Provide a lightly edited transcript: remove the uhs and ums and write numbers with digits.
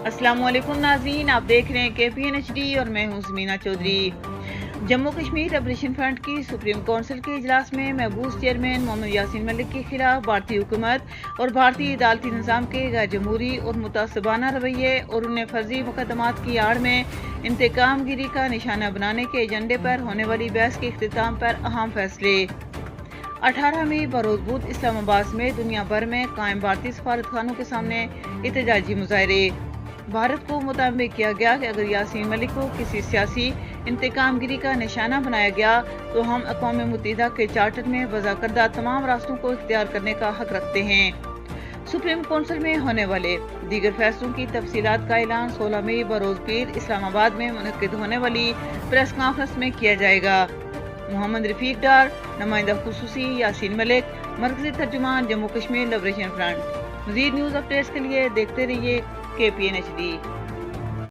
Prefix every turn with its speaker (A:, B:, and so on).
A: अस्सलाम वालेकुम नाज़रीन, आप देख रहे हैं KPN HD और मैं हूं ज़मीना चौधरी। जम्मू कश्मीर लिबरेशन फ्रंट की सुप्रीम कौंसिल के इजलास में महबूस चेयरमैन मोहम्मद यासीन मलिक के खिलाफ भारतीय हुकूमत और भारतीय अदालती निज़ाम के गैर जमहूरी और मुतासबाना रवैये और उन्हें फर्जी मुकदमात की आड़ में इंतकाम गिरी का निशाना बनाने के एजेंडे पर होने वाली बहस के इख्तिताम पर अहम फैसले। 18 मई बरोज़ बुध इस्लामाबाद में दुनिया भर में कायम भारतीय सफारतखानों के सामने एहतजाजी मुजाहरे। भारत को मुताबिक किया गया कि अगर यासीन मलिक को किसी सियासी इंतकाम गिरी का निशाना बनाया गया तो हम अक़वाम मुत्तहिदा के चार्टर में वज़ा करदा तमाम रास्तों को इख्तियार करने का हक रखते हैं। सुप्रीम कौंसिल में होने वाले दीगर फैसलों की तफसीलात का ऐलान 16 मई बरोज़ पीर इस्लामाबाद में मुनक्किद होने वाली प्रेस कॉन्फ्रेंस में किया जाएगा। मोहम्मद रफीक डार, नुमाइंदा खुसूसी यासीन मलिक, मरकजी तर्जुमान जम्मू कश्मीर लिबरेशन फ्रंट। मज़ीद न्यूज़ अपडेट्स के लिए देखते रहिए KPN HD।